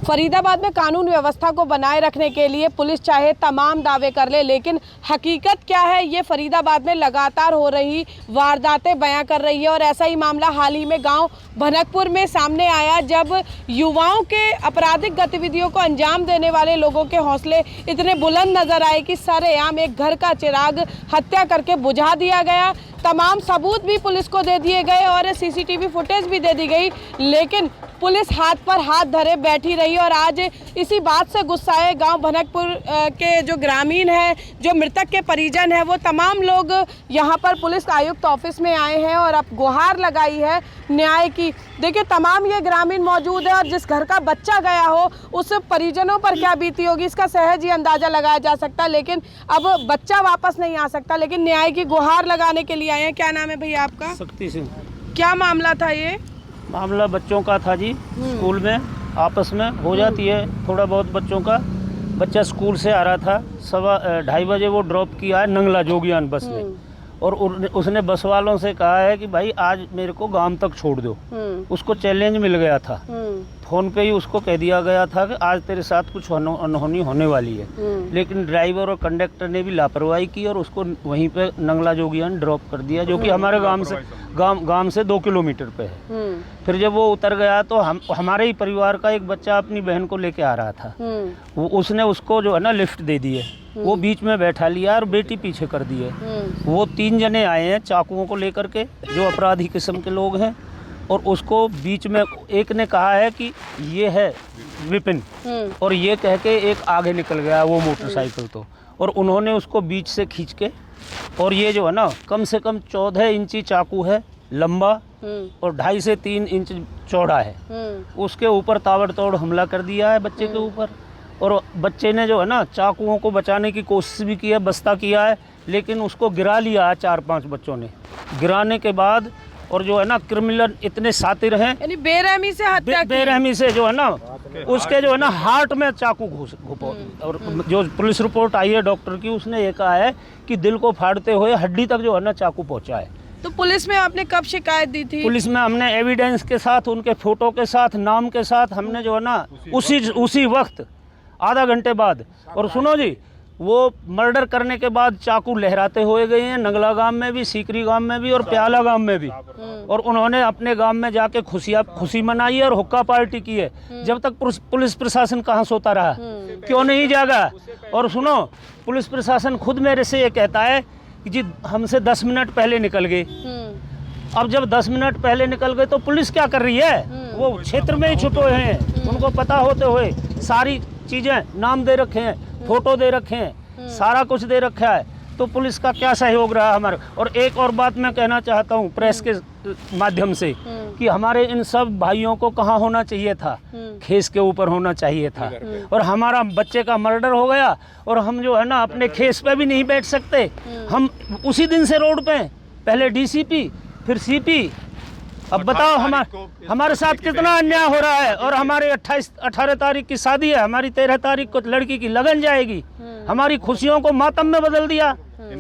फरीदाबाद में कानून व्यवस्था को बनाए रखने के लिए पुलिस चाहे तमाम दावे कर ले, लेकिन हकीकत क्या है ये फरीदाबाद में लगातार हो रही वारदातें बयां कर रही है। और ऐसा ही मामला हाल ही में गांव भनकपुर में सामने आया, जब युवाओं के आपराधिक गतिविधियों को अंजाम देने वाले लोगों के हौसले इतने बुलंद नजर आए कि सरेआम एक घर का चिराग हत्या करके बुझा दिया गया। तमाम सबूत भी पुलिस को दे दिए गए और सीसीटीवी फुटेज भी दे दी गई, लेकिन पुलिस हाथ पर हाथ धरे बैठी रही। और आज इसी बात से गुस्साए गांव भनकपुर के जो ग्रामीण हैं, जो मृतक के परिजन हैं, वो तमाम लोग यहां पर पुलिस आयुक्त ऑफिस में आए हैं और अब गुहार लगाई है न्याय की। देखिए, तमाम ये ग्रामीण मौजूद है और जिस घर का बच्चा गया हो उस परिजनों पर क्या बीती होगी इसका सहज ही अंदाजा लगाया जा सकता है। लेकिन अब बच्चा वापस नहीं आ सकता, लेकिन न्याय की गुहार लगाने के लिए आए हैं। क्या नाम है भैया आपका? शक्ति सिंह। क्या मामला था ये? मामला बच्चों का था जी। स्कूल में आपस में हो जाती है थोड़ा बहुत बच्चों का। बच्चा स्कूल से आ रहा था, 2:30 बजे वो ड्रॉप किया है नंगला जोगियान बस ने, और उसने बस वालों से कहा है कि भाई आज मेरे को गांव तक छोड़ दो। उसको चैलेंज मिल गया था, फ़ोन पे ही उसको कह दिया गया था कि आज तेरे साथ कुछ अनहोनी होने वाली है। लेकिन ड्राइवर और कंडक्टर ने भी लापरवाही की और उसको वहीं पे नंगला जोगियान ड्रॉप कर दिया, जो कि हमारे गांव से 2 किलोमीटर पे है। फिर जब वो उतर गया तो हमारे ही परिवार का एक बच्चा अपनी बहन को लेके आ रहा था, उसने उसको जो है ना लिफ्ट दे दी है, वो बीच में बैठा लिया और बेटी पीछे कर दी है। वो 3 जने आए हैं चाकुओं को लेकर के, जो अपराधी किस्म के लोग हैं, और उसको बीच में एक ने कहा है कि ये है विपिन, और ये कह के एक आगे निकल गया वो मोटरसाइकिल तो, और उन्होंने उसको बीच से खींच के, और ये जो है ना कम से कम 14 इंची चाकू है लंबा और 2.5 से 3 इंच चौड़ा है, उसके ऊपर ताबड़तोड़ हमला कर दिया है बच्चे के ऊपर। और बच्चे ने जो है ना चाकुओं को बचाने की कोशिश भी की है, बस्ता किया है, लेकिन उसको गिरा लिया है 4-5 बच्चों ने। गिराने के बाद और जो है ना क्रिमिनल इतने शातिर हैं, यानी बेरहमी से हत्या बेरहमी से जो है ना उसके जो है ना हार्ट में चाकू घुस। और जो पुलिस रिपोर्ट आई है डॉक्टर की, उसने ये कहा है कि दिल को फाड़ते हुए हड्डी तक जो है ना चाकू पहुंचा है। तो पुलिस में आपने कब शिकायत दी थी? पुलिस में हमने एविडेंस के साथ, उनके फोटो के साथ, नाम के साथ, हमने जो है ना उसी वक्त आधा घंटे बाद। और सुनो जी, वो मर्डर करने के बाद चाकू लहराते हुए गए हैं नंगला गांव में भी, सीकरी गांव में भी और प्याला गांव में भी, और उन्होंने अपने गांव में जाके खुशी मनाई है और हुक्का पार्टी की है। जब तक पुलिस प्रशासन कहाँ सोता रहा, क्यों नहीं जागा? और सुनो, पुलिस प्रशासन खुद मेरे से ये कहता है कि जी हमसे 10 मिनट पहले निकल गए। अब जब 10 मिनट पहले निकल गए तो पुलिस क्या कर रही है? वो क्षेत्र में ही छुपे हुए हैं, उनको पता होते हुए सारी चीज़ें, नाम दे रखे हैं, फोटो दे रखे हैं, सारा कुछ दे रखा है, तो पुलिस का क्या सहयोग रहा हमारा। और एक और बात मैं कहना चाहता हूँ प्रेस के माध्यम से कि हमारे इन सब भाइयों को कहाँ होना चाहिए था? खेस के ऊपर होना चाहिए था। और हमारा बच्चे का मर्डर हो गया और हम जो है ना अपने खेस पे भी नहीं बैठ सकते। हम उसी दिन से रोड पे, पहले डीसीपी फिर सीपी। अब बताओ हमारे साथ कितना अन्याय हो रहा है। और हमारे 18 तारीख की शादी है, हमारी 13 तारीख को लड़की की लगन जाएगी। हमारी खुशियों को मातम में बदल दिया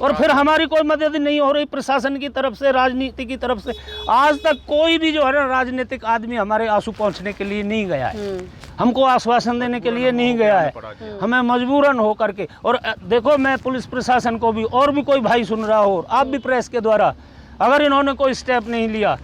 और फिर हमारी कोई मदद नहीं हो रही प्रशासन की तरफ से, राजनीति की तरफ से। आज तक कोई भी जो है ना राजनीतिक आदमी हमारे आंसू पहुंचने के लिए नहीं गया है, हमको आश्वासन देने के लिए नहीं गया है, हमें मजबूरन हो करके। और देखो, मैं पुलिस प्रशासन को भी, और भी कोई भाई सुन रहा हो, आप भी प्रेस के द्वारा, अगर इन्होंने कोई स्टेप नहीं लिया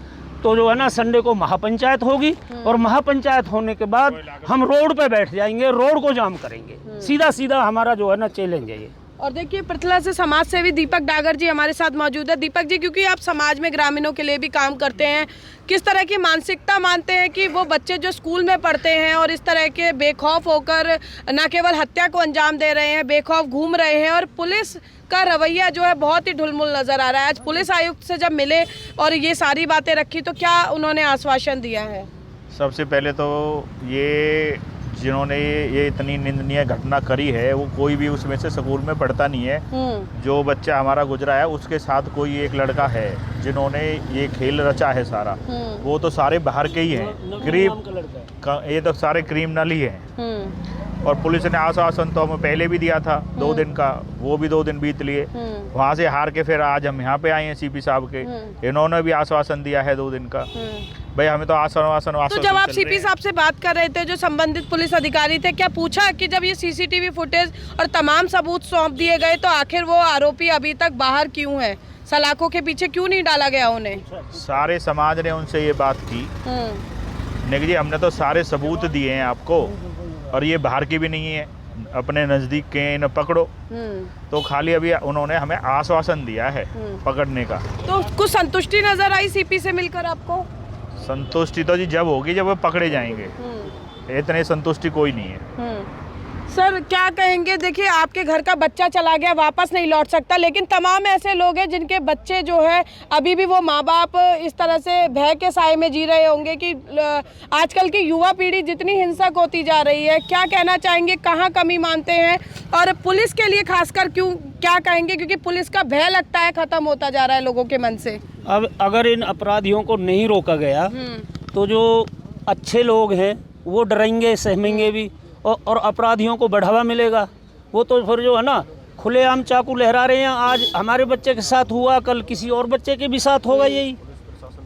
तो जो है ना संडे को महापंचायत होगी, और महापंचायत होने के बाद हम रोड पे बैठ जाएंगे, रोड को जाम करेंगे। सीधा हमारा जो है ना चैलेंज है ये। और देखिए, पृथला से समाज सेवी दीपक डागर जी हमारे साथ मौजूद है। दीपक जी, क्योंकि आप समाज में ग्रामीणों के लिए भी काम करते हैं, किस तरह की मानसिकता मानते हैं कि वो बच्चे जो स्कूल में पढ़ते हैं और इस तरह के बेखौफ होकर न केवल हत्या को अंजाम दे रहे हैं, बेखौफ घूम रहे हैं, और पुलिस का रवैया जो है बहुत ही ढुलमुल नजर आ रहा है। आज पुलिस आयुक्त से जब मिले और ये सारी बातें रखी, तो क्या उन्होंने आश्वासन दिया है? सबसे पहले तो ये जिन्होंने ये इतनी निंदनीय घटना करी है, वो कोई भी उसमें से स्कूल में पढ़ता नहीं है। जो बच्चा हमारा गुजरा है उसके साथ कोई एक लड़का है जिन्होंने ये खेल रचा है सारा, वो तो सारे बाहर के ही हैं, ये तो सारे क्रिमिनल ही हैं। और पुलिस ने आश्वासन तो हमें पहले भी दिया था 2 दिन का, वो भी 2 दिन बीत लिए। वहाँ से हार के फिर आज हम यहाँ पे आए हैं सीपी साहब के। इन्होंने भी आश्वासन दिया है 2 दिन का। भाई हमें तो आश्वासन तो जब आप सीपी साहब से बात कर रहे थे, जो संबंधित पुलिस अधिकारी थे, क्या पूछा कि जब ये सीसीटीवी फुटेज और तमाम सबूत सौंप दिए गए तो आखिर वो आरोपी अभी तक बाहर क्यों है, सलाखों के पीछे क्यों नहीं डाला गया उन्हें? सारे समाज ने उनसे ये बात की, नहीं जी हमने तो सारे सबूत दिए हैं आपको, और ये बाहर की भी नहीं है, अपने नज़दीक के इन्हें पकड़ो। तो खाली अभी उन्होंने हमें आश्वासन दिया है पकड़ने का। तो कुछ संतुष्टि नजर आई सीपी से मिलकर आपको? संतुष्टि तो जी जब होगी जब वो पकड़े जाएंगे, इतने संतुष्टि कोई नहीं है। सर क्या कहेंगे, देखिए आपके घर का बच्चा चला गया, वापस नहीं लौट सकता, लेकिन तमाम ऐसे लोग हैं जिनके बच्चे जो है अभी भी वो माँ बाप इस तरह से भय के साए में जी रहे होंगे कि आजकल की युवा पीढ़ी जितनी हिंसक होती जा रही है। क्या कहना चाहेंगे, कहाँ कमी मानते हैं, और पुलिस के लिए खासकर क्यों क्या कहेंगे, क्योंकि पुलिस का भय लगता है खत्म होता जा रहा है लोगों के मन से? अब अगर इन अपराधियों को नहीं रोका गया तो जो अच्छे लोग हैं वो डरेंगे, सहमेंगे भी, और अपराधियों को बढ़ावा मिलेगा। वो तो फिर जो है ना खुलेआम चाकू लहरा रहे हैं, आज हमारे बच्चे के साथ हुआ, कल किसी और बच्चे के भी साथ होगा यही।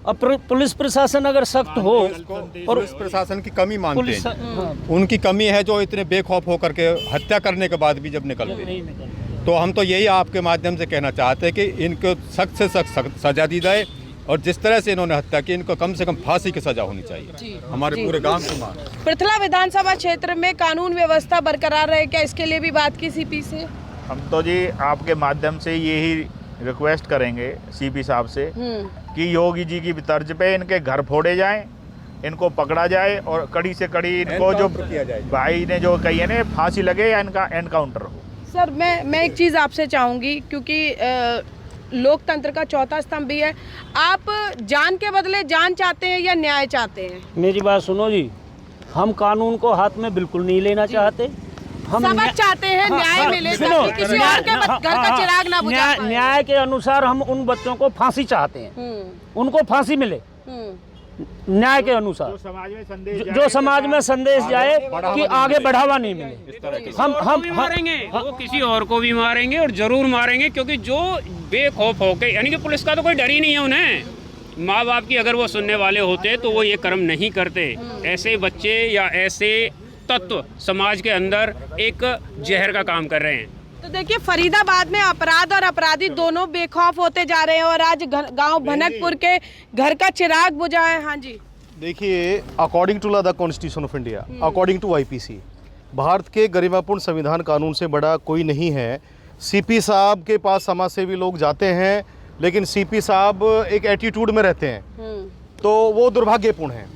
अब पुलिस प्रशासन अगर सख्त हो, और पुलिस प्रशासन की कमी मानते हैं, उनकी कमी है जो इतने बेखौफ होकर के हत्या करने के बाद भी जब निकलते हैं। तो हम तो यही आपके माध्यम से कहना चाहते हैं कि इनको सख्त से सख्त सजा दी जाए, और जिस तरह से इन्होंने हत्या की इनको कम से कम फांसी की सजा होनी चाहिए। हमारे पूरे गांव की मांग। पृथला विधानसभा क्षेत्र में कानून व्यवस्था बरकरार रहे, क्या इसके लिए भी बात की सीपी से? हम तो जी आपके माध्यम से यही रिक्वेस्ट करेंगे सीपी साहब से कि योगी जी की तर्ज पे इनके घर फोड़े जाएं, इनको पकड़ा जाए, और कड़ी से कड़ी इनको जो भाई ने जो कही है ना फांसी लगे या इनका एनकाउंटर हो। सर मैं एक चीज़ आपसे चाहूँगी, क्योंकि लोकतंत्र का चौथा स्तंभ भी है, आप जान के बदले जान चाहते हैं या न्याय चाहते हैं? मेरी बात सुनो जी, हम कानून को हाथ में बिल्कुल नहीं लेना चाहते। हम सबक चाहते हैं, न्याय मिले ताकि किसी और के घर का चिराग ना बुझा पाए। न्याय के अनुसार हम उन बच्चों को फांसी चाहते हैं, उनको फांसी मिले न्याय के अनुसार, जो समाज में संदेश जाए कि आगे बढ़ावा नहीं मिले। हम मारेंगे, वो किसी और को भी मारेंगे, और जरूर मारेंगे, क्योंकि जो बेखौफ होके, यानी कि पुलिस का तो कोई डर ही नहीं है उन्हें। माँ बाप की अगर वो सुनने वाले होते तो वो ये कर्म नहीं करते। ऐसे बच्चे या ऐसे तत्व समाज के अंदर एक जहर का काम कर रहे हैं। तो देखिए फरीदाबाद में अपराध और अपराधी दोनों बेखौफ होते जा रहे हैं, और आज गांव भनकपुर के घर का चिराग बुझा है। हाँ जी, देखिए, according to the constitution of India, according to IPC, Bharat के गरिमापूर्ण संविधान कानून से बड़ा कोई नहीं है। सीपी साहब के पास समाज सेवी लोग जाते हैं, लेकिन सीपी साहब एक एटीट्यूड में रहते हैं, तो वो दुर्भाग्यपूर्ण है।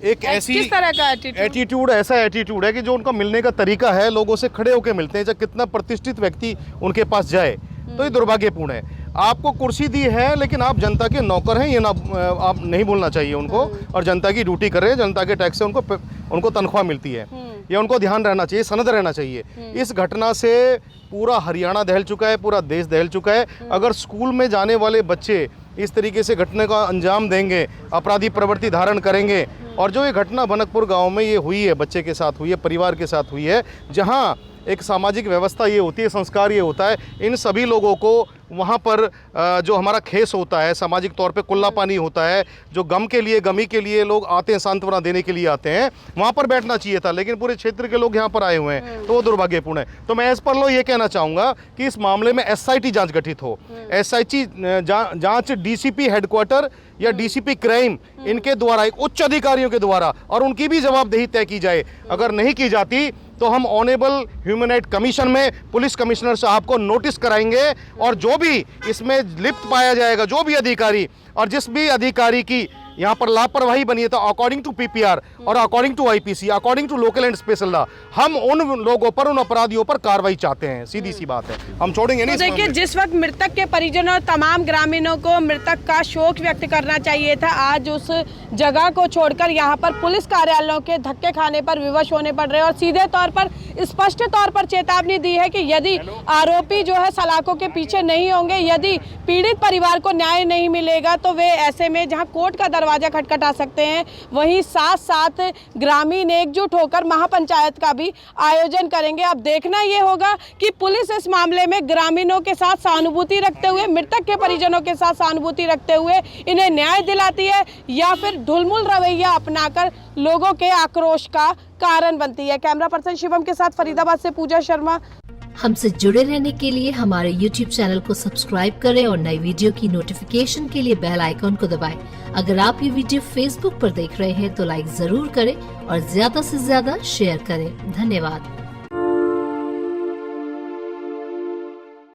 एक ऐसी किस तरह का एटीट्यूड, ऐसा एटीट्यूड है कि जो उनका मिलने का तरीका है, लोगों से खड़े होकर मिलते हैं, चाहे कितना प्रतिष्ठित व्यक्ति उनके पास जाए, तो ये दुर्भाग्यपूर्ण है। आपको कुर्सी दी है, लेकिन आप जनता के नौकर हैं, ये ना आप नहीं बोलना चाहिए उनको, और जनता की ड्यूटी कर रहे हैं, जनता के टैक्स से उनको तनख्वाह मिलती है, ये उनको ध्यान रहना चाहिए, सनद रहना चाहिए। इस घटना से पूरा हरियाणा दहल चुका है, पूरा देश दहल चुका है। अगर स्कूल में जाने वाले बच्चे इस तरीके से घटना का अंजाम देंगे, अपराधी प्रवृत्ति धारण करेंगे, और जो ये घटना भनकपुर गांव में ये हुई है, बच्चे के साथ हुई है, परिवार के साथ हुई है, जहां एक सामाजिक व्यवस्था ये होती है, संस्कार ये होता है, इन सभी लोगों को वहाँ पर जो हमारा खेस होता है, सामाजिक तौर पे कुल्ला पानी होता है, जो गम के लिए, गमी के लिए लोग आते हैं, सांत्वना देने के लिए आते हैं, वहाँ पर बैठना चाहिए था, लेकिन पूरे क्षेत्र के लोग यहाँ पर आए हुए हैं, तो वो दुर्भाग्यपूर्ण है। तो मैं एज पर लो ये कहना चाहूँगा कि इस मामले में SIT जांच गठित हो, SIT जांच DCP हेडक्वार्टर या DCP क्राइम इनके द्वारा, एक उच्च अधिकारियों के द्वारा, और उनकी भी जवाबदेही तय की जाए। अगर नहीं की जाती तो हम ऑनेबल ह्यूमन राइट कमीशन में पुलिस कमिश्नर साहब को नोटिस कराएंगे, और जो भी इसमें लिप्त पाया जाएगा, जो भी अधिकारी, और जिस भी अधिकारी की यहाँ पर लापरवाही बनी है, तो अकॉर्डिंग टू PPR और according to IPC, according to local and special law, हम उन लोगों पर, उन अपराधियों पर कार्रवाई चाहते हैं। सीधी सी बात है, हम छोड़ेंगे नहीं। तो देखिए, जिस वक्त मृतक के परिजनों और तमाम ग्रामीणों को मृतक का शोक व्यक्त करना चाहिए था, आज उस जगह को छोड़कर यहाँ पर पुलिस कार्यालयों के धक्के खाने पर विवश होने पड़ रहे हैं, और सीधे तौर पर स्पष्ट तौर पर चेतावनी दी है कि यदि आरोपी जो है सलाखों के पीछे नहीं होंगे, यदि पीड़ित परिवार को न्याय नहीं मिलेगा, तो वे ऐसे में जहाँ कोर्ट का दरवाजा दरवाजा खटखटा सकते हैं, वहीं साथ साथ ग्रामीण एकजुट होकर महापंचायत का भी आयोजन करेंगे। अब देखना ये होगा कि पुलिस इस मामले में ग्रामीणों के साथ सहानुभूति रखते हुए, मृतक के परिजनों के साथ सहानुभूति रखते हुए इन्हें न्याय दिलाती है या फिर ढुलमुल रवैया अपनाकर लोगों के आक्रोश का कारण बनती है। कैमरा पर्सन शिवम के साथ फरीदाबाद से पूजा शर्मा। हमसे जुड़े रहने के लिए हमारे YouTube चैनल को सब्सक्राइब करें और नई वीडियो की नोटिफिकेशन के लिए बेल आइकॉन को दबाएं। अगर आप ये वीडियो Facebook पर देख रहे हैं तो लाइक जरूर करें और ज्यादा से ज्यादा शेयर करें। धन्यवाद।